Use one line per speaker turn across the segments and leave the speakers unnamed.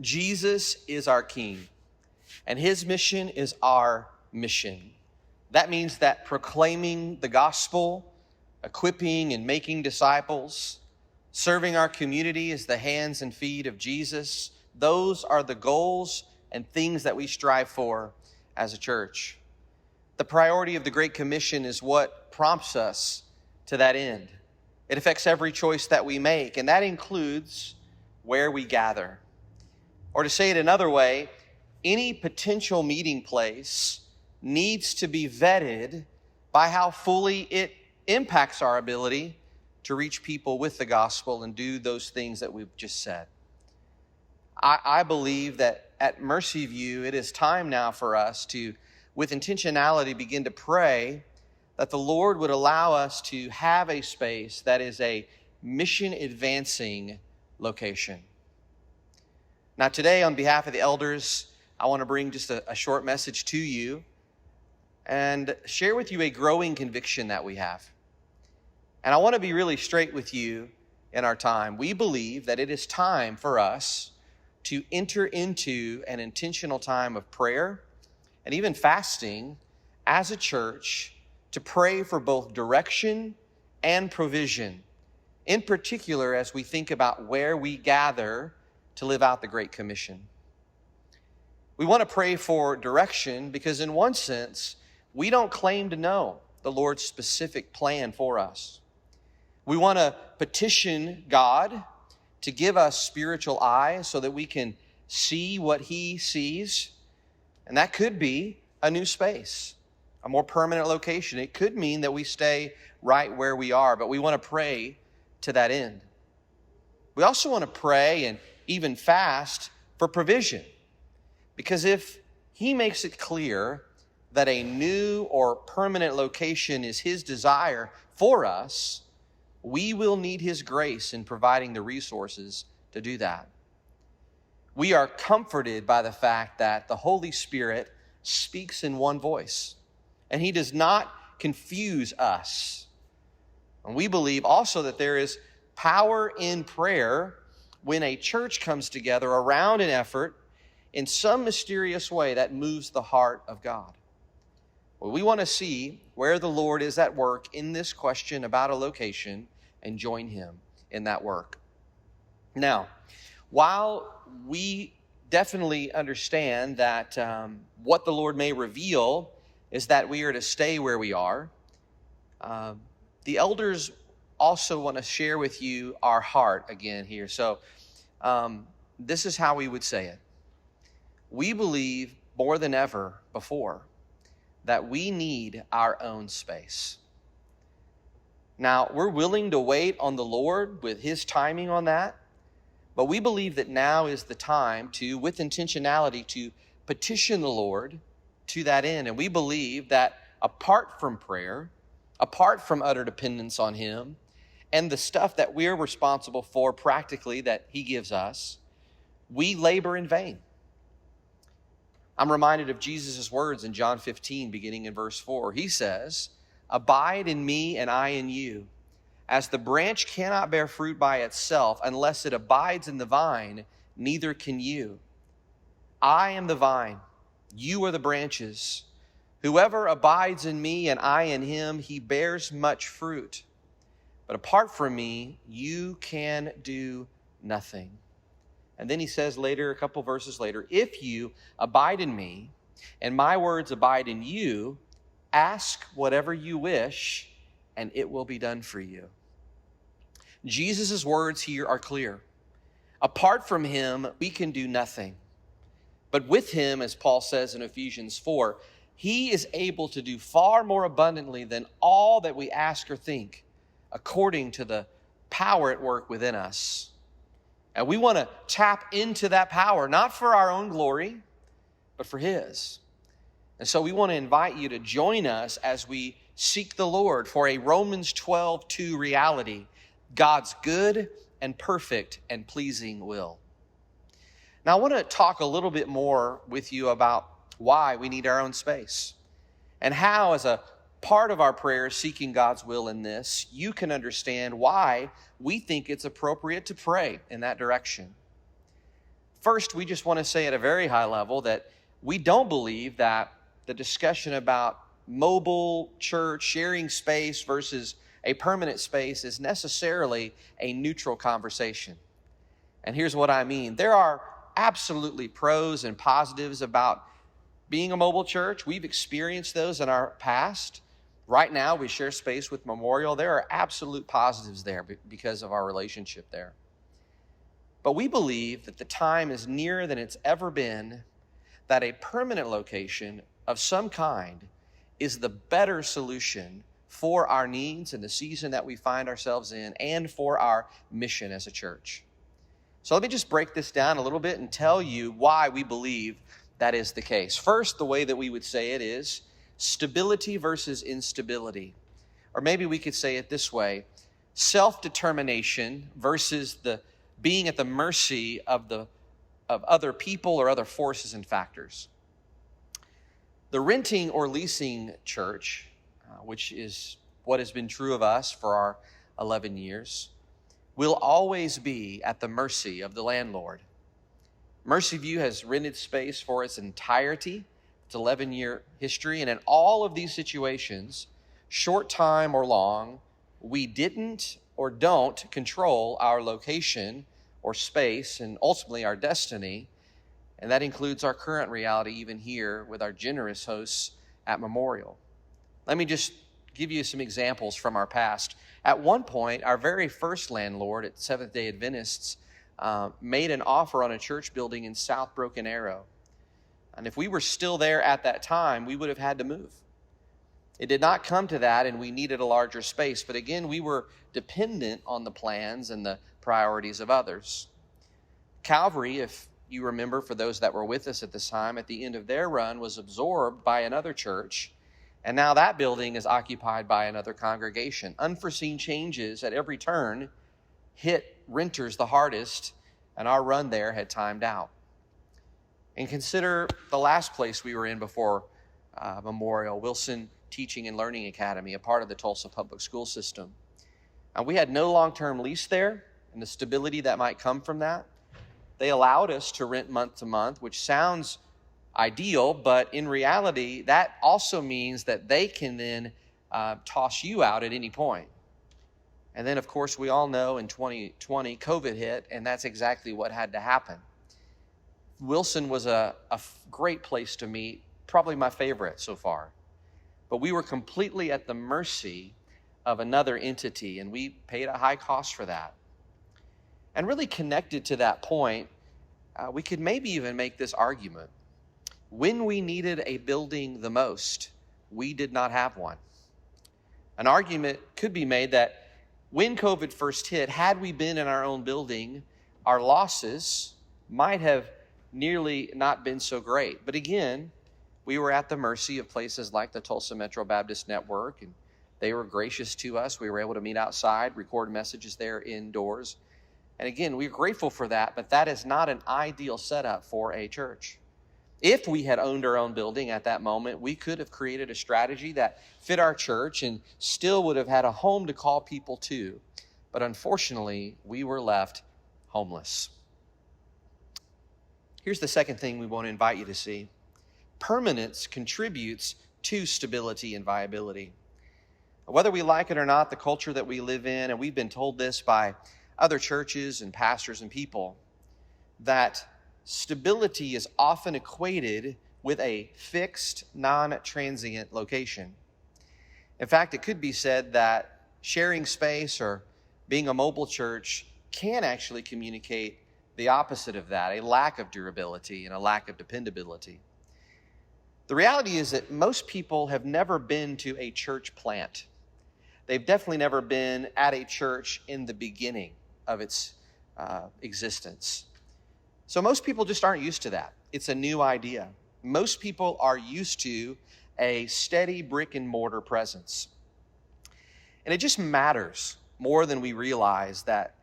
Jesus is our King, and his mission is our mission. That means that proclaiming the gospel, equipping and making disciples, serving our community as the hands and feet of Jesus, those are the goals and things that we strive for as a church. The priority of the Great Commission is what prompts us to that end. It affects every choice that we make, and that includes where we gather. Or to say it another way, any potential meeting place needs to be vetted by how fully it impacts our ability to reach people with the gospel and do those things that we've just said. I believe that at Mercy View, it is time now for us to, with intentionality, begin to pray that the Lord would allow us to have a space that is a mission-advancing location. Now today, on behalf of the elders, I want to bring just a short message to you and share with you a growing conviction that we have. And I want to be really straight with you in our time. We believe that it is time for us to enter into an intentional time of prayer and even fasting as a church to pray for both direction and provision, in particular as we think about where we gather to live out the Great Commission. We want to pray for direction because in one sense, we don't claim to know the Lord's specific plan for us. We want to petition God to give us spiritual eyes so that we can see what he sees. And that could be a new space, a more permanent location. It could mean that we stay right where we are, but we want to pray to that end. We also want to pray and even fast for provision, because if he makes it clear that a new or permanent location is his desire for us, we will need his grace in providing the resources to do that. We are comforted by the fact that the Holy Spirit speaks in one voice, and he does not confuse us. And we believe also that there is power in prayer when a church comes together around an effort in some mysterious way that moves the heart of God. Well, we want to see where the Lord is at work in this question about a location and join him in that work. Now, while we definitely understand that what the Lord may reveal is that we are to stay where we are, the elders also want to share with you our heart again here. So this is how we would say it. We believe more than ever before that we need our own space. Now, we're willing to wait on the Lord with his timing on that, but we believe that now is the time to, with intentionality, to petition the Lord to that end. And we believe that apart from prayer, apart from utter dependence on him, and the stuff that we're responsible for practically that he gives us, we labor in vain. I'm reminded of Jesus' words in John 15, beginning in verse 4. He says, "Abide in me and I in you. As the branch cannot bear fruit by itself unless it abides in the vine, neither can you. I am the vine, you are the branches. Whoever abides in me and I in him, he bears much fruit. But apart from me, you can do nothing." And then he says later, a couple verses later, "If you abide in me and my words abide in you, ask whatever you wish and it will be done for you." Jesus' words here are clear. Apart from him, we can do nothing. But with him, as Paul says in Ephesians 4, he is able to do far more abundantly than all that we ask or think, according to the power at work within us. And we want to tap into that power, not for our own glory, but for his. And so we want to invite you to join us as we seek the Lord for a Romans 12:2 reality, God's good and perfect and pleasing will. Now, I want to talk a little bit more with you about why we need our own space and how, as a part of our prayer seeking God's will in this, you can understand why we think it's appropriate to pray in that direction. First, we just want to say at a very high level that we don't believe that the discussion about mobile church, sharing space versus a permanent space is necessarily a neutral conversation. And here's what I mean. There are absolutely pros and positives about being a mobile church. We've experienced those in our past. Right now, we share space with Memorial. There are absolute positives there because of our relationship there. But we believe that the time is nearer than it's ever been that a permanent location of some kind is the better solution for our needs in the season that we find ourselves in and for our mission as a church. So let me just break this down a little bit and tell you why we believe that is the case. First, the way that we would say it is stability versus instability. Or maybe we could say it this way: self-determination versus the being at the mercy of other people or other forces and factors. The renting or leasing church, which is what has been true of us for our 11 years, will always be at the mercy of the landlord. Mercy View has rented space for its entirety, its 11-year history, and in all of these situations, short time or long, we didn't or don't control our location or space and ultimately our destiny. And that includes our current reality even here with our generous hosts at Memorial. Let me just give you some examples from our past. At one point, our very first landlord at Seventh-day Adventists made an offer on a church building in South Broken Arrow. And if we were still there at that time, we would have had to move. It did not come to that, and we needed a larger space. But again, we were dependent on the plans and the priorities of others. Calvary, if you remember, for those that were with us at this time, at the end of their run was absorbed by another church, and now that building is occupied by another congregation. Unforeseen changes at every turn hit renters the hardest, and our run there had timed out. And consider the last place we were in before Memorial, Wilson Teaching and Learning Academy, a part of the Tulsa public school system. And we had no long-term lease there, and the stability that might come from that. They allowed us to rent month to month, which sounds ideal, but in reality, that also means that they can then toss you out at any point. And then, of course, we all know in 2020, COVID hit, and that's exactly what had to happen. Wilson was a great place to meet, probably my favorite so far. But we were completely at the mercy of another entity, and we paid a high cost for that. And really connected to that point, we could maybe even make this argument. When we needed a building the most, we did not have one. An argument could be made that when COVID first hit, had we been in our own building, our losses might have nearly not been so great. But again, we were at the mercy of places like the Tulsa Metro Baptist Network, and they were gracious to us. We were able to meet outside, record messages there indoors. And again, we're grateful for that, but that is not an ideal setup for a church. If we had owned our own building at that moment, we could have created a strategy that fit our church and still would have had a home to call people to. But unfortunately, we were left homeless. Here's the second thing we want to invite you to see. Permanence contributes to stability and viability. Whether we like it or not, the culture that we live in, and we've been told this by other churches and pastors and people, that stability is often equated with a fixed, non-transient location. In fact, it could be said that sharing space or being a mobile church can actually communicate the opposite of that, a lack of durability and a lack of dependability. The reality is that most people have never been to a church plant. They've definitely never been at a church in the beginning of its existence. So most people just aren't used to that. It's a new idea. Most people are used to a steady brick and mortar presence. And it just matters more than we realize that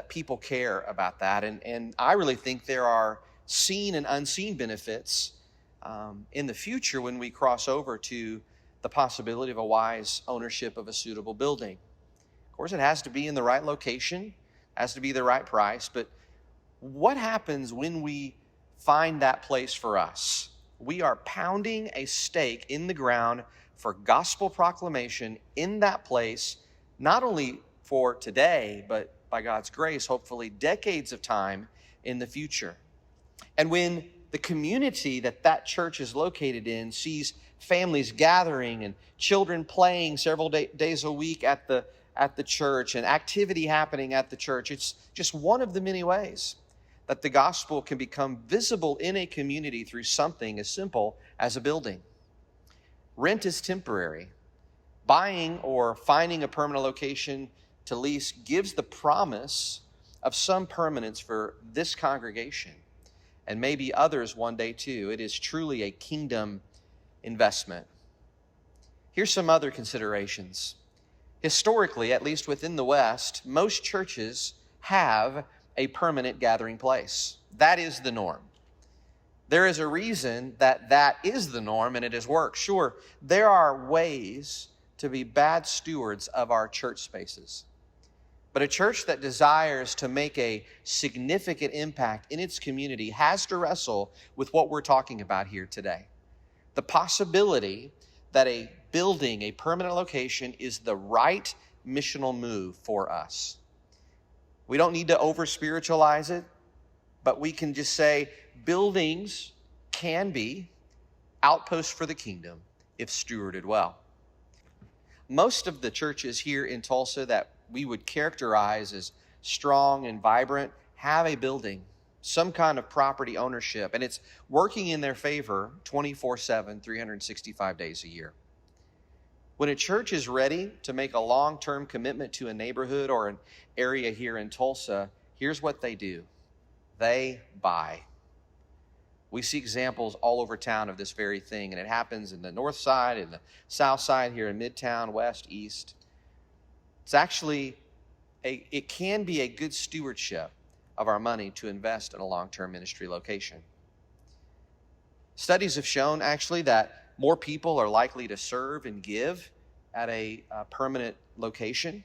people care about that. And I really think there are seen and unseen benefits in the future when we cross over to the possibility of a wise ownership of a suitable building. Of course, it has to be in the right location, has to be the right price, but what happens when we find that place for us? We are pounding a stake in the ground for gospel proclamation in that place, not only for today, but by God's grace, hopefully decades of time in the future. And when the community that church is located in sees families gathering and children playing several days a week at the church and activity happening at the church, it's just one of the many ways that the gospel can become visible in a community through something as simple as a building. Rent is temporary. Buying or finding a permanent location to lease gives the promise of some permanence for this congregation and maybe others one day too. It is truly a kingdom investment. Here's some other considerations. Historically, at least within the West, most churches have a permanent gathering place. That is the norm. There is a reason that is the norm and it has worked. Sure, there are ways to be bad stewards of our church spaces. But a church that desires to make a significant impact in its community has to wrestle with what we're talking about here today. The possibility that a building, a permanent location, is the right missional move for us. We don't need to over-spiritualize it, but we can just say buildings can be outposts for the kingdom if stewarded well. Most of the churches here in Tulsa that we would characterize as strong and vibrant have a building, some kind of property ownership, and it's working in their favor 24/7, 365 days a year. When a church is ready to make a long-term commitment to a neighborhood or an area here in Tulsa, here's what they do. They buy. We see examples all over town of this very thing, and it happens in the north side, in the south side, here in Midtown, west, east. It's actually, it can be a good stewardship of our money to invest in a long-term ministry location. Studies have shown actually that more people are likely to serve and give at a permanent location.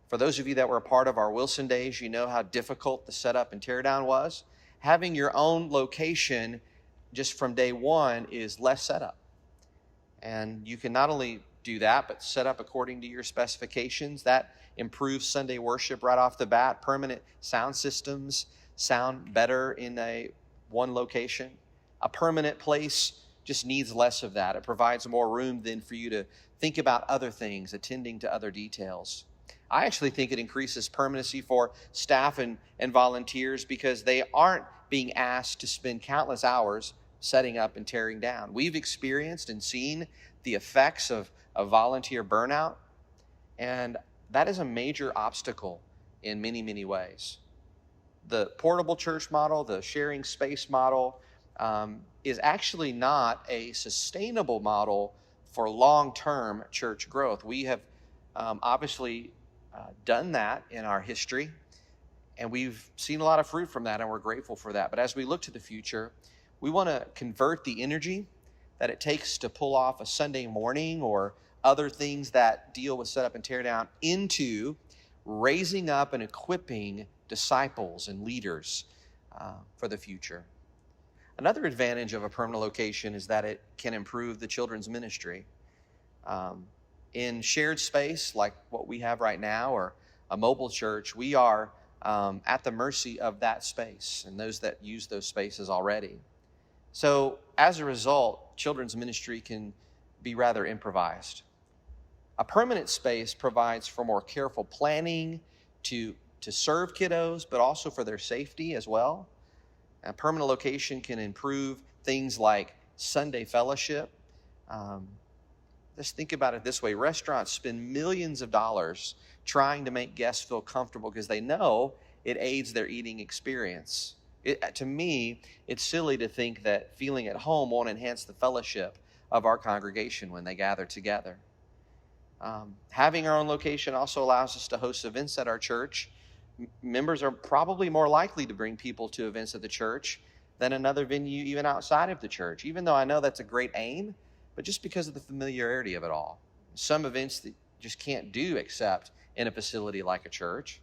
For those of you that were a part of our Wilson days, you know how difficult the setup and teardown was. Having your own location just from day one is less setup. And you can not only do that, but set up according to your specifications. That improves Sunday worship right off the bat. Permanent sound systems sound better in one location. A permanent place just needs less of that. It provides more room then for you to think about other things, attending to other details. I actually think it increases permanency for staff and volunteers because they aren't being asked to spend countless hours setting up and tearing down. We've experienced and seen the effects of volunteer burnout, and that is a major obstacle in many, many ways. The portable church model, the sharing space model, is actually not a sustainable model for long-term church growth. We have obviously done that in our history, and we've seen a lot of fruit from that, and we're grateful for that. But as we look to the future, we want to convert the energy that it takes to pull off a Sunday morning or other things that deal with setup and tear down into raising up and equipping disciples and leaders for the future. Another advantage of a permanent location is that it can improve the children's ministry. In shared space like what we have right now or a mobile church, we are at the mercy of that space and those that use those spaces already. So as a result, children's ministry can be rather improvised. A permanent space provides for more careful planning to serve kiddos, but also for their safety as well. A permanent location can improve things like Sunday fellowship. Just think about it this way. Restaurants spend millions of dollars trying to make guests feel comfortable because they know it aids their eating experience. To me, it's silly to think that feeling at home won't enhance the fellowship of our congregation when they gather together. Having our own location also allows us to host events at our church. Members are probably more likely to bring people to events at the church than another venue even outside of the church, even though I know that's a great aim, but just because of the familiarity of it all. Some events that you just can't do except in a facility like a church.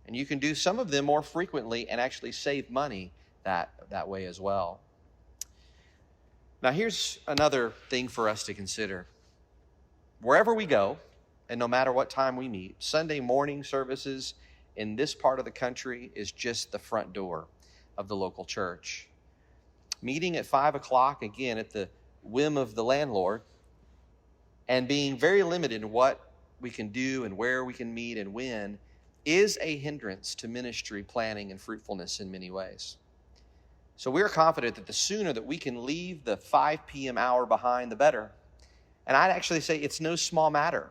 And you can do some of them more frequently and actually save money that way as well. Now, here's another thing for us to consider. Wherever we go, and no matter what time we meet, Sunday morning services in this part of the country is just the front door of the local church. Meeting at 5 o'clock, again, at the whim of the landlord, and being very limited in what we can do and where we can meet and when, is a hindrance to ministry planning and fruitfulness in many ways. So we're confident that the sooner that we can leave the 5 p.m. hour behind, the better. And I'd actually say it's no small matter.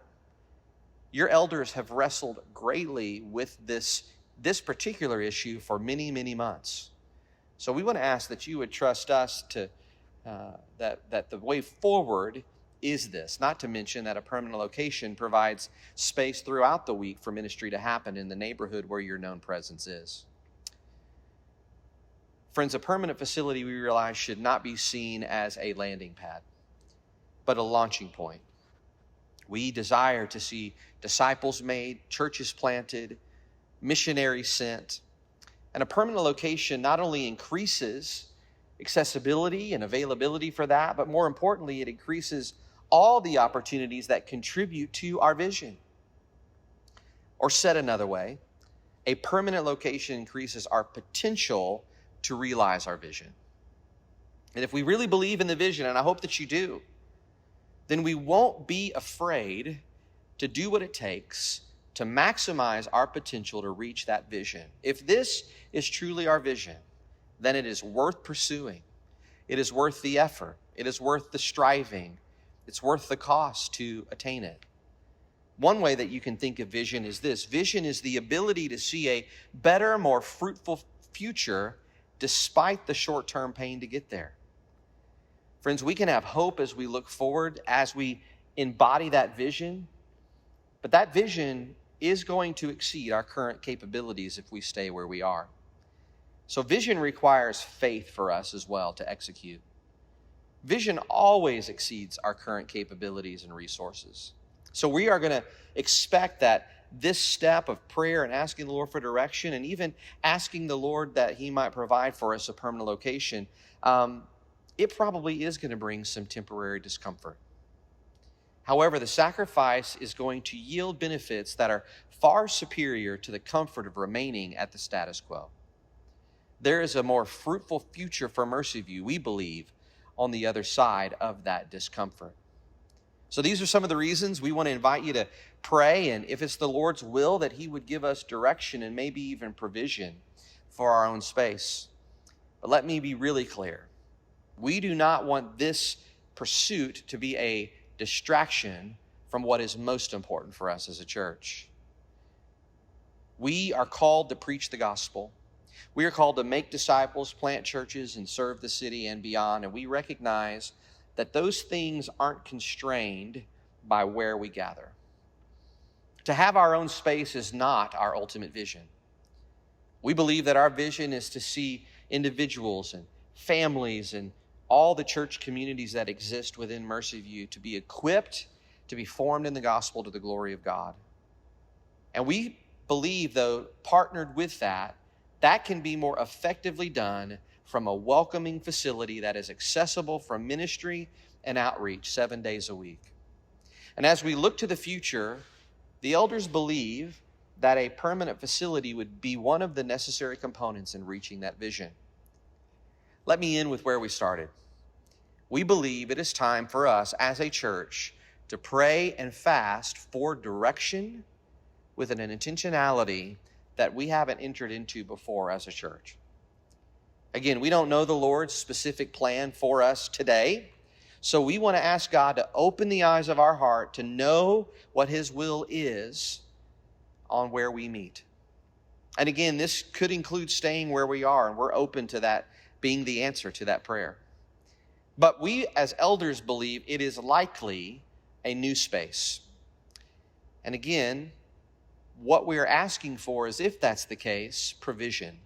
Your elders have wrestled greatly with this particular issue for many, many months. So we want to ask that you would trust us to that the way forward is this, not to mention that a permanent location provides space throughout the week for ministry to happen in the neighborhood where your known presence is. Friends, a permanent facility, we realize, should not be seen as a landing pad, but a launching point. We desire to see disciples made, churches planted, missionaries sent. And a permanent location not only increases accessibility and availability for that, but more importantly, it increases all the opportunities that contribute to our vision. Or said another way, a permanent location increases our potential to realize our vision. And if we really believe in the vision, and I hope that you do, then we won't be afraid to do what it takes to maximize our potential to reach that vision. If this is truly our vision, then it is worth pursuing. It is worth the effort. It is worth the striving. It's worth the cost to attain it. One way that you can think of vision is this. Vision is the ability to see a better, more fruitful future despite the short-term pain to get there. Friends, we can have hope as we look forward, as we embody that vision, but that vision is going to exceed our current capabilities if we stay where we are. So vision requires faith for us as well to execute. Vision always exceeds our current capabilities and resources. So we are going to expect that this step of prayer and asking the Lord for direction, and even asking the Lord that He might provide for us a permanent location, it probably is going to bring some temporary discomfort. However, the sacrifice is going to yield benefits that are far superior to the comfort of remaining at the status quo. There is a more fruitful future for Mercy View, we believe, on the other side of that discomfort. So these are some of the reasons we want to invite you to pray, and if it's the Lord's will, that He would give us direction and maybe even provision for our own space. But let me be really clear. We do not want this pursuit to be a distraction from what is most important for us as a church. We are called to preach the gospel. We are called to make disciples, plant churches, and serve the city and beyond. And we recognize that those things aren't constrained by where we gather. To have our own space is not our ultimate vision. We believe that our vision is to see individuals and families and all the church communities that exist within Mercy View to be equipped, to be formed in the gospel to the glory of God. And we believe, though, partnered with that, that can be more effectively done from a welcoming facility that is accessible from ministry and outreach 7 days a week. And as we look to the future, the elders believe that a permanent facility would be one of the necessary components in reaching that vision. Let me end with where we started. We believe it is time for us as a church to pray and fast for direction with an intentionality that we haven't entered into before as a church. Again, we don't know the Lord's specific plan for us today, so we want to ask God to open the eyes of our heart to know what His will is on where we meet. And again, this could include staying where we are, and we're open to that being the answer to that prayer. But we as elders believe it is likely a new space. And again, what we are asking for is, if that's the case, provision.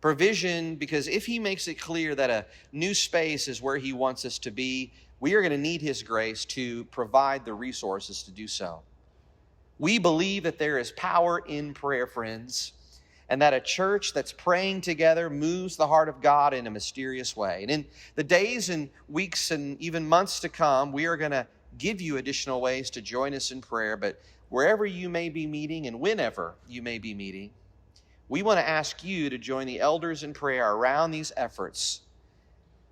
Provision, because if He makes it clear that a new space is where He wants us to be, we are going to need His grace to provide the resources to do so. We believe that there is power in prayer, friends, and that a church that's praying together moves the heart of God in a mysterious way. And in the days and weeks and even months to come, we are going to give you additional ways to join us in prayer. But wherever you may be meeting and whenever you may be meeting, we want to ask you to join the elders in prayer around these efforts.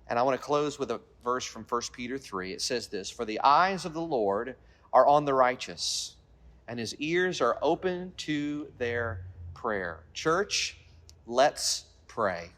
And I want to close with a verse from 1 Peter 3. It says this, "For the eyes of the Lord are on the righteous, and his ears are open to their prayer." Church, let's pray.